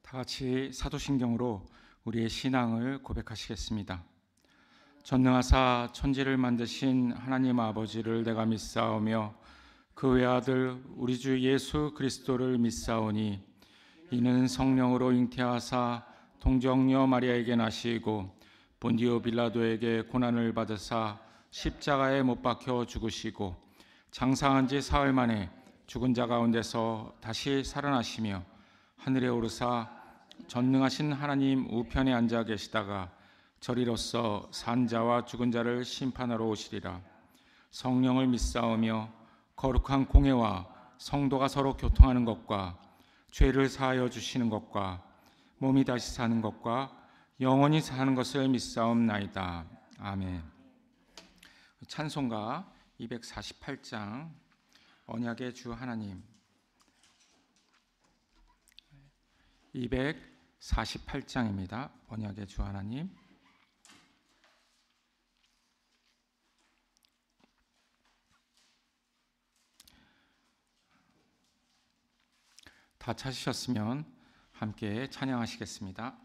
다 같이 사도신경으로 우리의 신앙을 고백하시겠습니다. 전능하사 천지를 만드신 하나님 아버지를 내가 믿사오며 그 외아들 우리 주 예수 그리스도를 믿사오니 이는 성령으로 잉태하사 동정녀 마리아에게 나시고 본디오 빌라도에게 고난을 받으사 십자가에 못 박혀 죽으시고 장사한 지 사흘 만에 죽은 자 가운데서 다시 살아나시며 하늘에 오르사 전능하신 하나님 우편에 앉아 계시다가 저리로서 산 자와 죽은 자를 심판하러 오시리라. 성령을 믿사오며 거룩한 공회와 성도가 서로 교통하는 것과 죄를 사하여 주시는 것과 몸이 다시 사는 것과 영원히 사는 것을 믿사옵나이다. 아멘. 찬송가 248장 언약의 주 하나님, 248장입니다. 언약의 주 하나님. 다 찾으셨으면 함께 찬양하시겠습니다.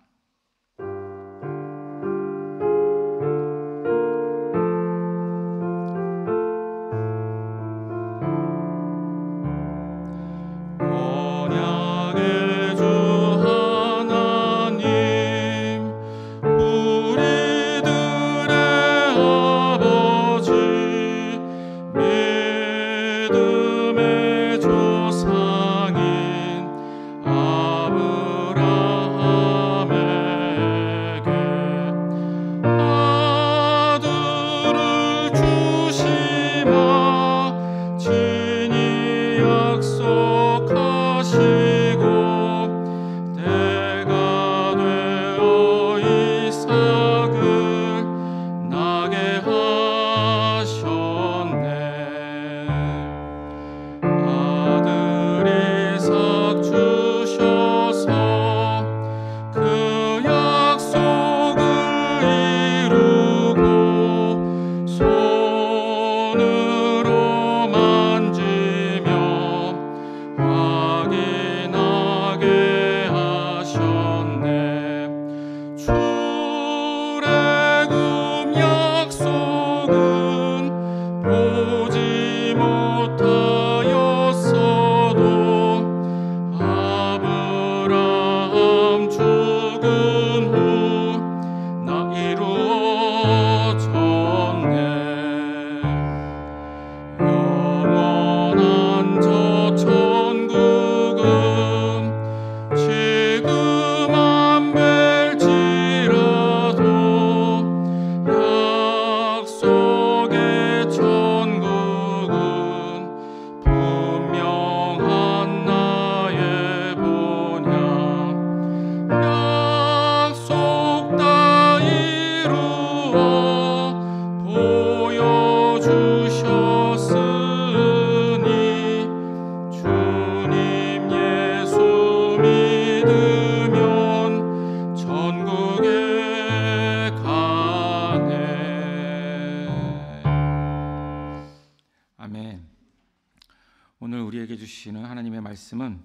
오늘 우리에게 주시는 하나님의 말씀은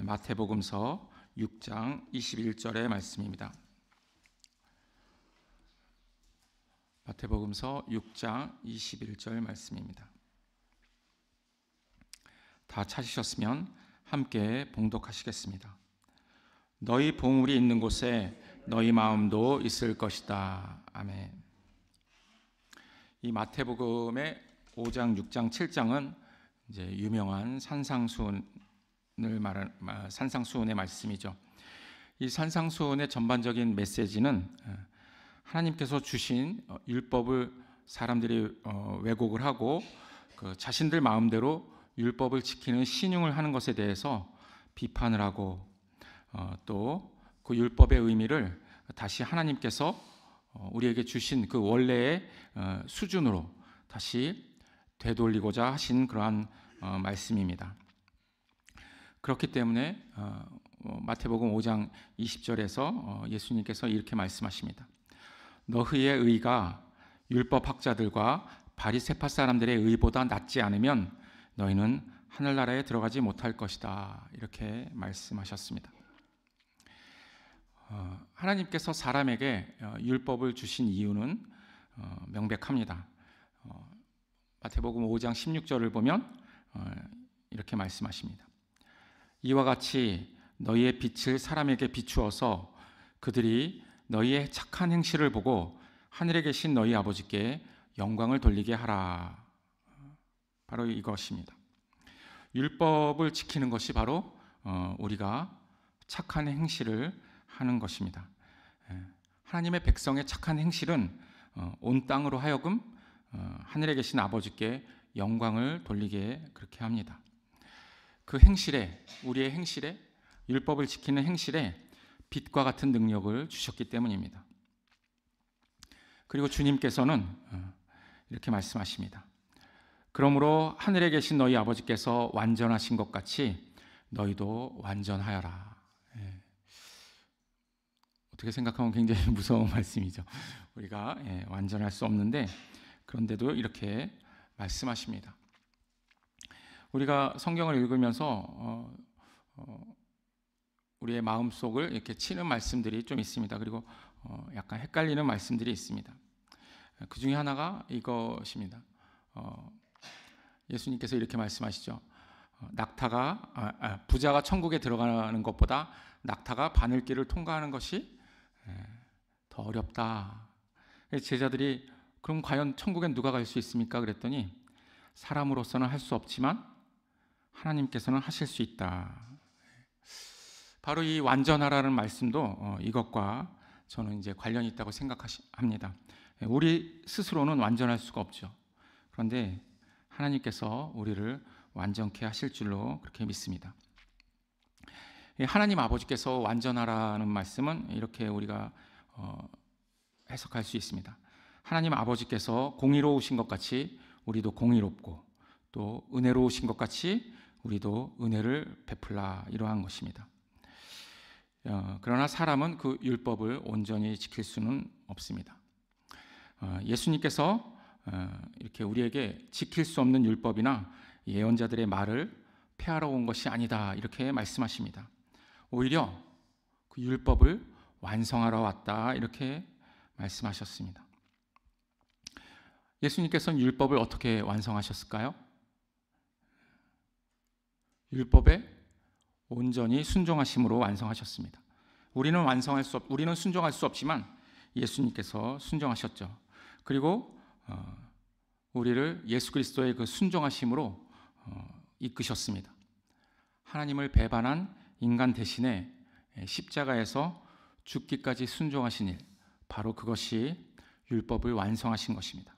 마태복음서 6장 21절의 말씀입니다. 마태복음서 6장 21절 말씀입니다. 다 찾으셨으면 함께 봉독하시겠습니다. 너희 보물이 있는 곳에 너희 마음도 있을 것이다. 아멘. 이 마태복음의 5장, 6장, 7장은 이제 유명한 산상수훈의 말씀이죠. 이 산상수훈의 전반적인 메시지는 하나님께서 주신 율법을 사람들이 왜곡을 하고 자신들 마음대로 율법을 지키는 신용을 하는 것에 대해서 비판을 하고 또 그 율법의 의미를 다시 하나님께서 우리에게 주신 그 원래의 수준으로 다시 되돌리고자 하신 그러한 말씀입니다. 그렇기 때문에 마태복음 5장 20절에서 예수님께서 이렇게 말씀하십니다. 너희의 의가 율법학자들과 바리새파 사람들의 의보다 낫지 않으면 너희는 하늘나라에 들어가지 못할 것이다. 이렇게 말씀하셨습니다. 하나님께서 사람에게 율법을 주신 이유는 명백합니다. 마태복음 5장 16절을 보면 이렇게 말씀하십니다. 이와 같이 너희의 빛을 사람에게 비추어서 그들이 너희의 착한 행실을 보고 하늘에 계신 너희 아버지께 영광을 돌리게 하라. 바로 이것입니다. 율법을 지키는 것이 바로 우리가 착한 행실을 하는 것입니다. 하나님의 백성의 착한 행실은 온 땅으로 하여금 하늘에 계신 아버지께 영광을 돌리게 그렇게 합니다. 그 행실에, 우리의 행실에, 율법을 지키는 행실에 빛과 같은 능력을 주셨기 때문입니다. 그리고 주님께서는 이렇게 말씀하십니다. 그러므로 하늘에 계신 너희 아버지께서 완전하신 것 같이 너희도 완전하여라. 어떻게 생각하면 굉장히 무서운 말씀이죠. 우리가 완전할 수 없는데 그런데도 이렇게 말씀하십니다. 우리가 성경을 읽으면서 우리의 마음속을 이렇게 치는 말씀들이 좀 있습니다. 그리고 약간 헷갈리는 말씀들이 있습니다. 그 중에 하나가 이것입니다. 예수님께서 이렇게 말씀하시죠. 부자가 천국에 들어가는 것보다 낙타가 바늘길을 통과하는 것이 더 어렵다. 제자들이 그럼 과연 천국엔 누가 갈 수 있습니까? 그랬더니 사람으로서는 할 수 없지만 하나님께서는 하실 수 있다. 바로 이 완전하라는 말씀도 이것과 저는 이제 관련이 있다고 생각합니다. 우리 스스로는 완전할 수가 없죠. 그런데 하나님께서 우리를 완전케 하실 줄로 그렇게 믿습니다. 하나님 아버지께서 완전하라는 말씀은 이렇게 우리가 해석할 수 있습니다. 하나님 아버지께서 공의로우신 것 같이 우리도 공의롭고 또 은혜로우신 것 같이 우리도 은혜를 베풀라, 이러한 것입니다. 그러나 사람은 그 율법을 온전히 지킬 수는 없습니다. 예수님께서 이렇게 우리에게 지킬 수 없는 율법이나 예언자들의 말을 폐하러 온 것이 아니다, 이렇게 말씀하십니다. 오히려 그 율법을 완성하러 왔다, 이렇게 말씀하셨습니다. 예수님께서는 율법을 어떻게 완성하셨을까요? 율법에 온전히 순종하심으로 완성하셨습니다. 우리는 순종할 수 없지만 예수님께서 순종하셨죠. 그리고 우리를 예수 그리스도의 그 순종하심으로 이끄셨습니다. 하나님을 배반한 인간 대신에 십자가에서 죽기까지 순종하신 일, 바로 그것이 율법을 완성하신 것입니다.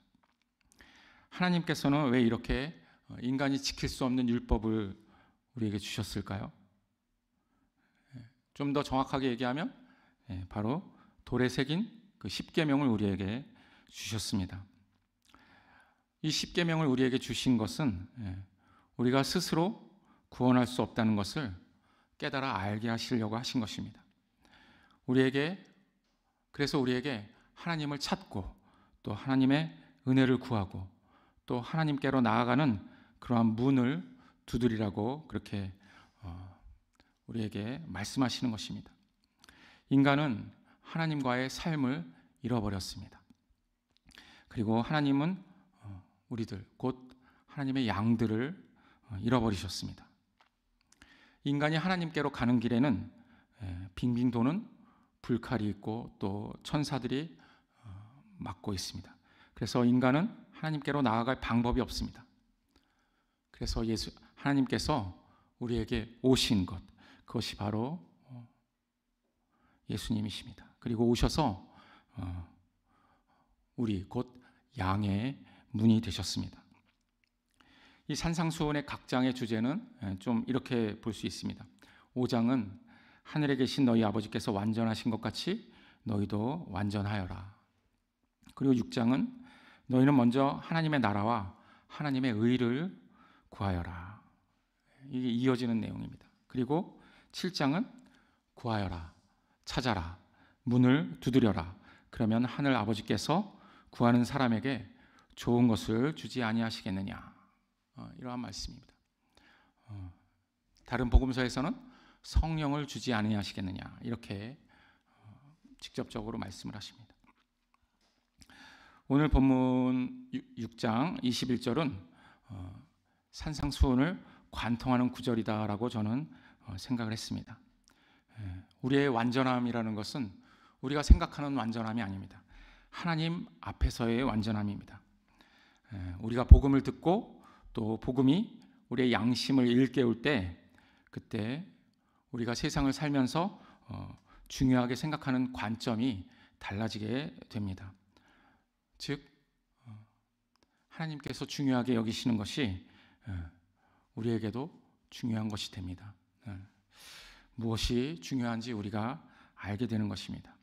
하나님께서는 왜 이렇게 인간이 지킬 수 없는 율법을 우리에게 주셨을까요? 좀 더 정확하게 얘기하면 바로 돌에 새긴 그 십계명을 우리에게 주셨습니다. 이 십계명을 우리에게 주신 것은 우리가 스스로 구원할 수 없다는 것을 깨달아 알게 하시려고 하신 것입니다. 그래서 우리에게 하나님을 찾고 또 하나님의 은혜를 구하고 또 하나님께로 나아가는 그러한 문을 두드리라고 그렇게 우리에게 말씀하시는 것입니다. 인간은 하나님과의 삶을 잃어버렸습니다. 그리고 하나님은 우리들, 곧 하나님의 양들을 잃어버리셨습니다. 인간이 하나님께로 가는 길에는 빙빙 도는 불칼이 있고 또 천사들이 막고 있습니다. 그래서 인간은 하나님께로 나아갈 방법이 없습니다. 그래서 하나님께서 우리에게 오신 것, 그것이 바로 예수님이십니다. 그리고 오셔서 우리 곧 양의 문이 되셨습니다. 이 산상수훈의 각 장의 주제는 좀 이렇게 볼 수 있습니다. 5장은 하늘에 계신 너희 아버지께서 완전하신 것 같이 너희도 완전하여라. 그리고 6장은 너희는 먼저 하나님의 나라와 하나님의 의를 구하여라. 이게 이어지는 내용입니다. 그리고 7장은 구하여라, 찾아라, 문을 두드려라. 그러면 하늘 아버지께서 구하는 사람에게 좋은 것을 주지 아니하시겠느냐. 이러한 말씀입니다. 다른 복음서에서는 성령을 주지 아니하시겠느냐, 이렇게 직접적으로 말씀을 하십니다. 오늘 본문 6장 21절은 산상수훈을 관통하는 구절이다라고 저는 생각을 했습니다. 우리의 완전함이라는 것은 우리가 생각하는 완전함이 아닙니다. 하나님 앞에서의 완전함입니다. 우리가 복음을 듣고 또 복음이 우리의 양심을 일깨울 때, 그때 우리가 세상을 살면서 중요하게 생각하는 관점이 달라지게 됩니다. 즉 하나님께서 중요하게 여기시는 것이 우리에게도 중요한 것이 됩니다. 무엇이 중요한지 우리가 알게 되는 것입니다.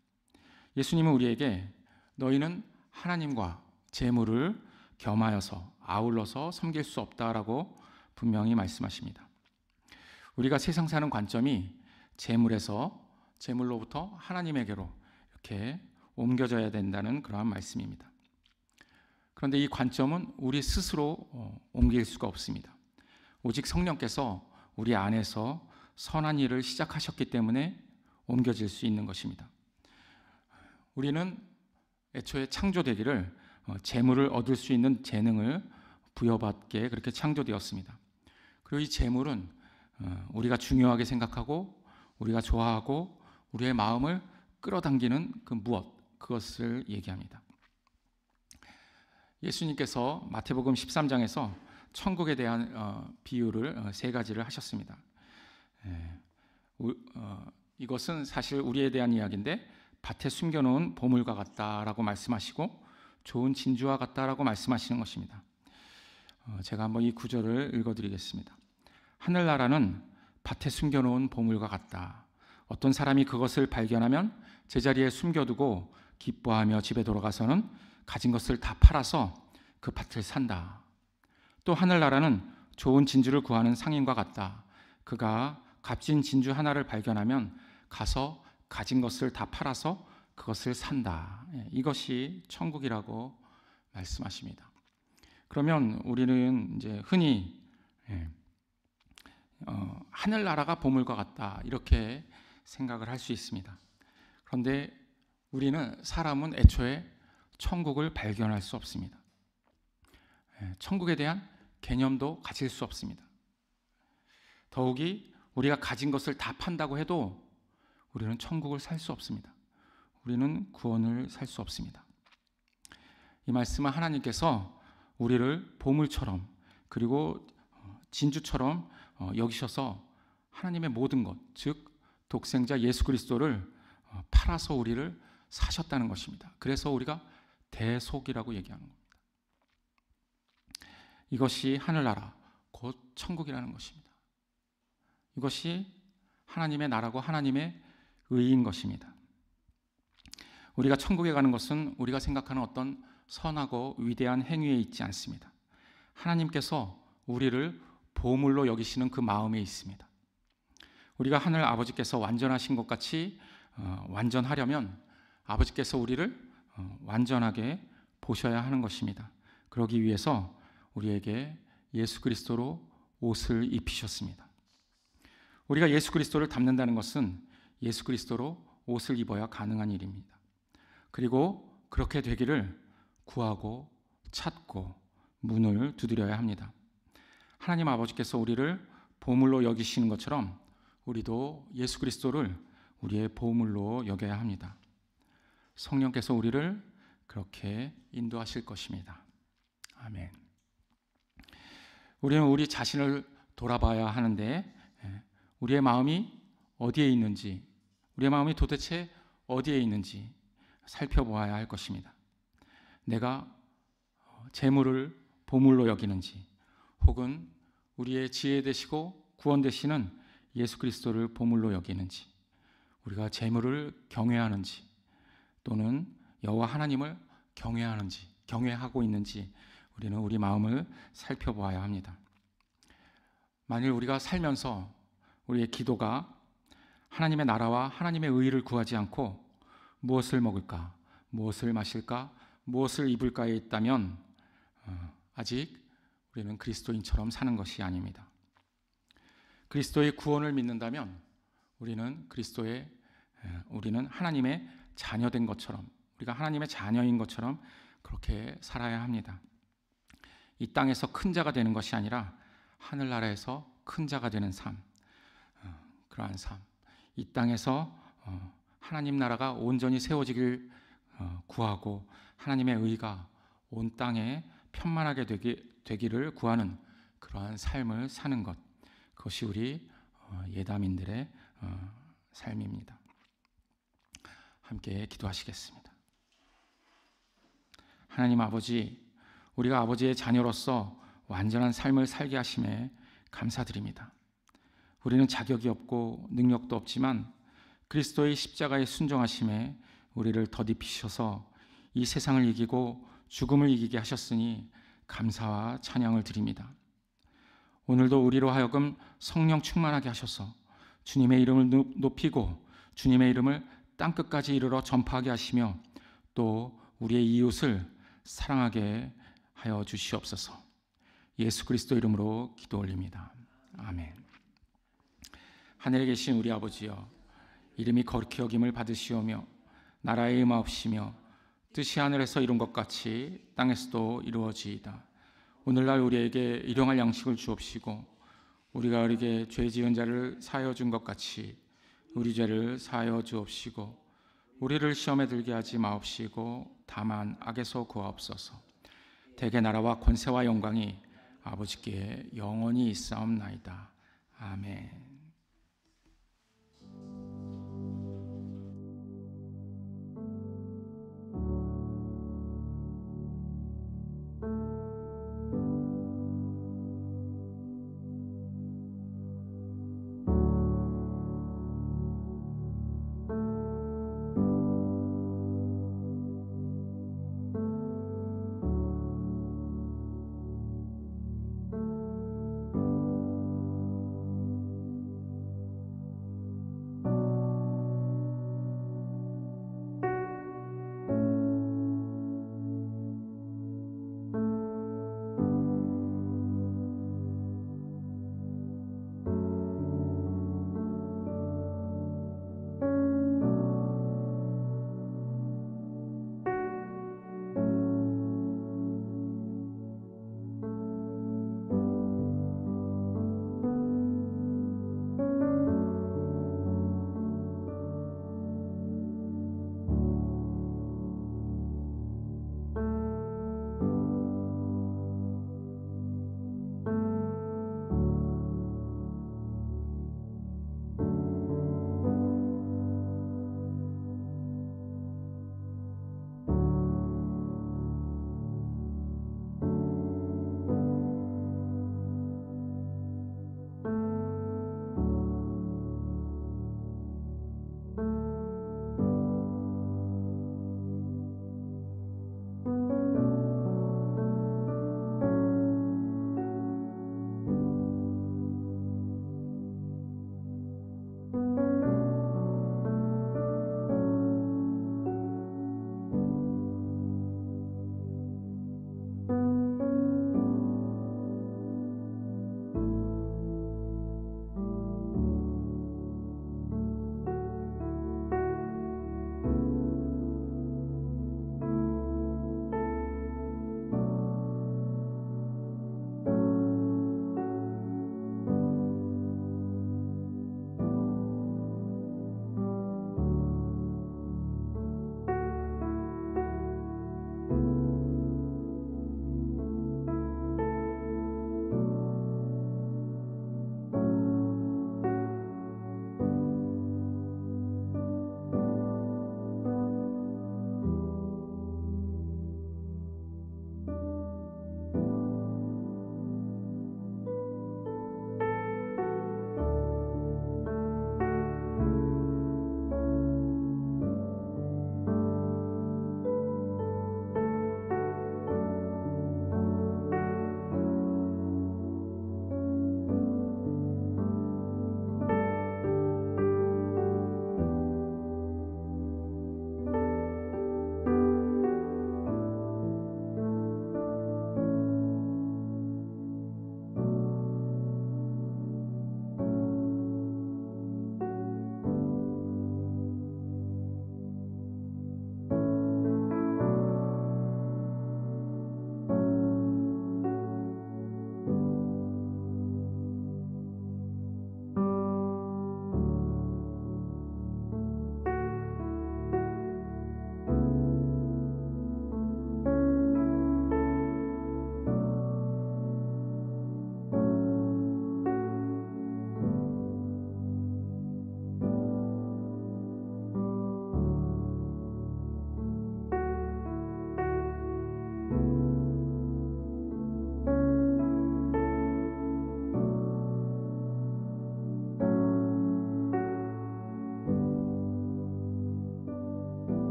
예수님은 우리에게 너희는 하나님과 재물을 겸하여서 아울러서 섬길 수 없다라고 분명히 말씀하십니다. 우리가 세상 사는 관점이 재물로부터 하나님에게로 이렇게 옮겨져야 된다는 그러한 말씀입니다. 그런데 이 관점은 우리 스스로 옮길 수가 없습니다. 오직 성령께서 우리 안에서 선한 일을 시작하셨기 때문에 옮겨질 수 있는 것입니다. 우리는 애초에 창조되기를 재물을 얻을 수 있는 재능을 부여받게 그렇게 창조되었습니다. 그리고 이 재물은 우리가 중요하게 생각하고 우리가 좋아하고 우리의 마음을 끌어당기는 그 그것을 얘기합니다. 예수님께서 마태복음 13장에서 천국에 대한 비유를 세 가지를 하셨습니다. 이것은 사실 우리에 대한 이야기인데 밭에 숨겨놓은 보물과 같다라고 말씀하시고 좋은 진주와 같다라고 말씀하시는 것입니다. 제가 한번 이 구절을 읽어드리겠습니다. 하늘나라는 밭에 숨겨놓은 보물과 같다. 어떤 사람이 그것을 발견하면 제자리에 숨겨두고 기뻐하며 집에 돌아가서는 가진 것을 다 팔아서 그 밭을 산다. 또 하늘나라는 좋은 진주를 구하는 상인과 같다. 그가 값진 진주 하나를 발견하면 가서 가진 것을 다 팔아서 그것을 산다. 이것이 천국이라고 말씀하십니다. 그러면 우리는 이제 흔히 하늘나라가 보물과 같다 이렇게 생각을 할 수 있습니다. 그런데 사람은 애초에 천국을 발견할 수 없습니다. 천국에 대한 개념도 가질 수 없습니다. 더욱이 우리가 가진 것을 다 판다고 해도 우리는 천국을 살 수 없습니다. 우리는 구원을 살 수 없습니다. 이 말씀은 하나님께서 우리를 보물처럼 그리고 진주처럼 여기셔서 하나님의 모든 것, 즉 독생자 예수 그리스도를 팔아서 우리를 사셨다는 것입니다. 그래서 우리가 대속이라고 얘기하는 겁니다. 이것이 하늘나라, 곧 천국이라는 것입니다. 이것이 하나님의 나라고 하나님의 의인 것입니다. 우리가 천국에 가는 것은 우리가 생각하는 어떤 선하고 위대한 행위에 있지 않습니다. 하나님께서 우리를 보물로 여기시는 그 마음에 있습니다. 우리가 하늘 아버지께서 완전하신 것 같이 완전하려면 아버지께서 우리를 완전하게 보셔야 하는 것입니다. 그러기 위해서 우리에게 예수 그리스도로 옷을 입히셨습니다. 우리가 예수 그리스도를 닮는다는 것은 예수 그리스도로 옷을 입어야 가능한 일입니다. 그리고 그렇게 되기를 구하고 찾고 문을 두드려야 합니다. 하나님 아버지께서 우리를 보물로 여기시는 것처럼 우리도 예수 그리스도를 우리의 보물로 여겨야 합니다. 성령께서 우리를 그렇게 인도하실 것입니다. 아멘. 우리는 우리 자신을 돌아봐야 하는데 우리의 마음이 어디에 있는지, 우리의 마음이 도대체 어디에 있는지 살펴보아야 할 것입니다. 내가 재물을 보물로 여기는지, 혹은 우리의 지혜 되시고 구원 되시는 예수 그리스도를 보물로 여기는지, 우리가 재물을 경외하는지, 또는 여호와 하나님을 경외하고 있는지 우리는 우리 마음을 살펴보아야 합니다. 만일 우리가 살면서 우리의 기도가 하나님의 나라와 하나님의 의를 구하지 않고 무엇을 먹을까, 무엇을 마실까, 무엇을 입을까에 있다면 아직 우리는 그리스도인처럼 사는 것이 아닙니다. 그리스도의 구원을 믿는다면 우리는 하나님의 자녀된 것처럼, 우리가 하나님의 자녀인 것처럼 그렇게 살아야 합니다. 이 땅에서 큰 자가 되는 것이 아니라 하늘나라에서 큰 자가 되는 삶, 그러한 삶, 이 땅에서 하나님 나라가 온전히 세워지길 구하고 하나님의 의가 온 땅에 편만하게 되기를 구하는 그러한 삶을 사는 것, 그것이 우리 예담인들의 삶입니다. 함께 기도하시겠습니다. 하나님 아버지, 우리가 아버지의 자녀로서 완전한 삶을 살게 하심에 감사드립니다. 우리는 자격이 없고 능력도 없지만 그리스도의 십자가에 순종하심에 우리를 더딥히셔서 이 세상을 이기고 죽음을 이기게 하셨으니 감사와 찬양을 드립니다. 오늘도 우리로 하여금 성령 충만하게 하셔서 주님의 이름을 높이고 주님의 이름을 땅끝까지 이르러 전파하게 하시며 또 우리의 이웃을 사랑하게 하여 주시옵소서. 예수 그리스도 이름으로 기도 올립니다. 아멘. 하늘에 계신 우리 아버지여, 이름이 거룩히 여김을 받으시오며 나라의 임하옵시며 뜻이 하늘에서 이룬 것 같이 땅에서도 이루어지이다. 오늘날 우리에게 일용할 양식을 주옵시고 우리가 우리에게 죄 지은 자를 사하여 준 것 같이 우리 죄를 사하여 주옵시고 우리를 시험에 들게 하지 마옵시고 다만 악에서 구하옵소서. 대개 나라와 권세와 영광이 아버지께 영원히 있사옵나이다. 아멘.